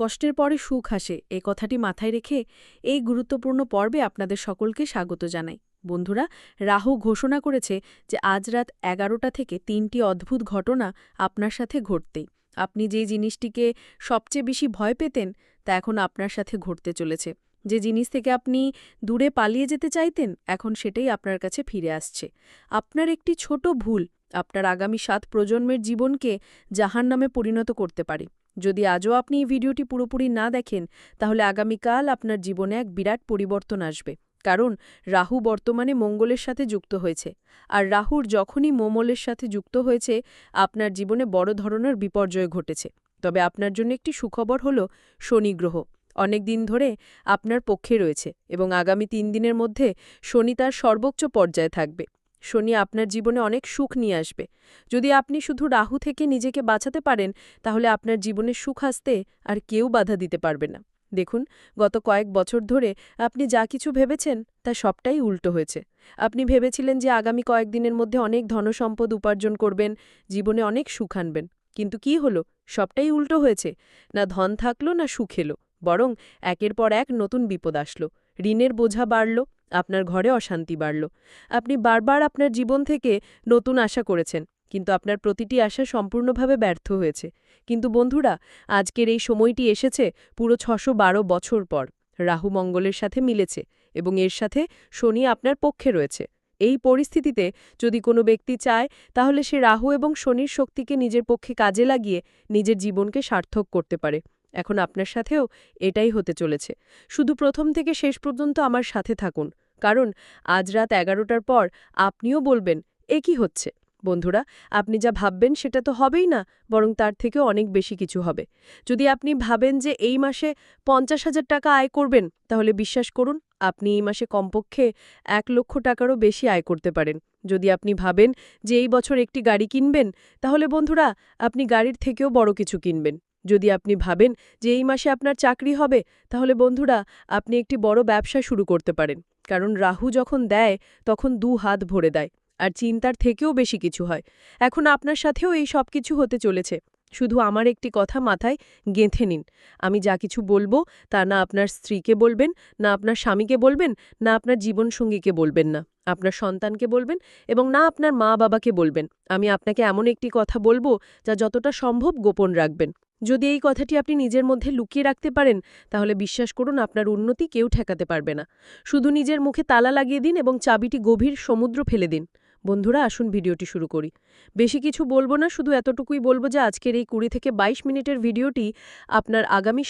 কষ্টের পরে সুখ আসে এই কথাটি মাথায় রেখে এই গুরুত্বপূর্ণ পর্বে আপনাদের সকলকে স্বাগত জানাই। বন্ধুরা, রাহু ঘোষণা করেছে যে আজ রাত ১১টা থেকে ৩টি অদ্ভুত ঘটনা আপনার সাথে ঘটতেই। আপনি যে জিনিসটিকে সবচেয়ে বেশি ভয় পেতেন তা এখন আপনার সাথে ঘটতে চলেছে। যে জিনিস থেকে আপনি দূরে পালিয়ে যেতে চাইতেন এখন সেটাই আপনার কাছে ফিরে আসছে। আপনার একটি ছোট ভুল আপনার আগামী ৭ প্রজন্মের জীবনকে জাহান্নামে পরিণত করতে পারে। যদি আজও আপনি এই ভিডিওটি পুরোপুরি না দেখেন তাহলে আগামীকাল আপনার জীবনে এক বিরাট পরিবর্তন আসবে। কারণ রাহু বর্তমানে মঙ্গলের সাথে যুক্ত হয়েছে, আর রাহুর যখনই মঙ্গলের সাথে যুক্ত হয়েছে আপনার জীবনে বড় ধরনের বিপর্যয় ঘটেছে। তবে আপনার জন্য একটি সুখবর হল শনি গ্রহ অনেক দিন ধরে আপনার পক্ষে রয়েছে এবং আগামী ৩ দিনের মধ্যে শনি তার সর্বোচ্চ পর্যায়ে থাকবে। শনি আপনার জীবনে অনেক সুখ নিয়ে আসবে। যদি আপনি শুধু রাহু থেকে নিজেকে বাঁচাতে পারেন তাহলে আপনার জীবনে সুখ আসতে আর কেউ বাধা দিতে পারবে না। দেখুন, গত কয়েক বছর ধরে আপনি যা কিছু ভেবেছেন তা সবটাই উল্টো হয়েছে। আপনি ভেবেছিলেন যে আগামী কয়েকদিনের মধ্যে অনেক ধনসম্পদ উপার্জন করবেন, জীবনে অনেক সুখ আনবেন। কিন্তু কি হলো? সবটাই উল্টো হয়েছে। না ধন থাকলো না সুখ এলো, বরং একের পর এক নতুন বিপদ আসলো। ঋণের বোঝা বাড়ল, আপনার ঘরে অশান্তি বাড়ল। আপনি বারবার আপনার জীবন থেকে নতুন আশা করেছেন, কিন্তু আপনার প্রতিটি আশা সম্পূর্ণভাবে ব্যর্থ হয়েছে। কিন্তু বন্ধুরা, আজকের এই সময়টি এসেছে পুরো ৬১২ বছর পর। রাহু মঙ্গলের সাথে মিলেছে এবং এর সাথে শনি আপনার পক্ষে রয়েছে। এই পরিস্থিতিতে যদি কোনো ব্যক্তি চায় তাহলে সে রাহু এবং শনির শক্তিকে নিজের পক্ষে কাজে লাগিয়ে নিজের জীবনকে সার্থক করতে পারে। এখন আপনার সাথেও এটাই হতে চলেছে। শুধু প্রথম থেকে শেষ পর্যন্ত আমার সাথে থাকুন, কারণ আজ রাত ১১টার পর আপনিও বলবেন, এ কি হচ্ছে? বন্ধুরা, আপনি যা ভাববেন সেটা তো হবেই না, বরং তার থেকেও অনেক বেশি কিছু হবে। যদি আপনি ভাবেন যে এই মাসে ৫০,০০০ টাকা আয় করবেন, তাহলে বিশ্বাস করুন আপনি এই মাসে কমপক্ষে ১,০০,০০০ টাকারও বেশি আয় করতে পারেন। যদি আপনি ভাবেন যে এই বছর একটি গাড়ি কিনবেন, তাহলে বন্ধুরা আপনি গাড়ির থেকেও বড় কিছু কিনবেন। যদি আপনি ভাবেন যে এই মাসে আপনার চাকরি হবে, তাহলে বন্ধুরা আপনি একটি বড় ব্যবসা শুরু করতে পারেন। কারণ রাহু যখন দেয় তখন ২ হাত ভরে দেয়, আর চিন্তার থেকেও বেশি কিছু হয়। এখন আপনার সাথেও এই সব কিছু হতে চলেছে। শুধু আমার একটি কথা মাথায় গেঁথে নিন, আমি যা কিছু বলবো তা না আপনার স্ত্রীকে বলবেন, না আপনার স্বামীকে বলবেন, না আপনার জীবনসঙ্গীকে বলবেন, না আপনার সন্তানকে বলবেন, এবং না আপনার মা-বাবাকে বলবেন। আমি আপনাকে এমন একটি কথা বলবো যা যতটা সম্ভব গোপন রাখবেন। যদি এই কথাটি আপনি নিজের মধ্যে লুকিয়ে রাখতে পারেন তাহলে বিশ্বাস করুন আপনার উন্নতি কেউ ঠেকাতে পারবে না। শুধু নিজের মুখে তালা লাগিয়ে দিন এবং চাবিটি গভীর সমুদ্র ফেলে দিন। বন্ধুরা, আসুন ভিডিওটি শুরু করি। বেশি কিছু বলবো না, শুধু এতটুকুই বলবো যে আজকের এই ২০ থেকে ২২ মিনিটের ভিডিওটি আপনার আগামী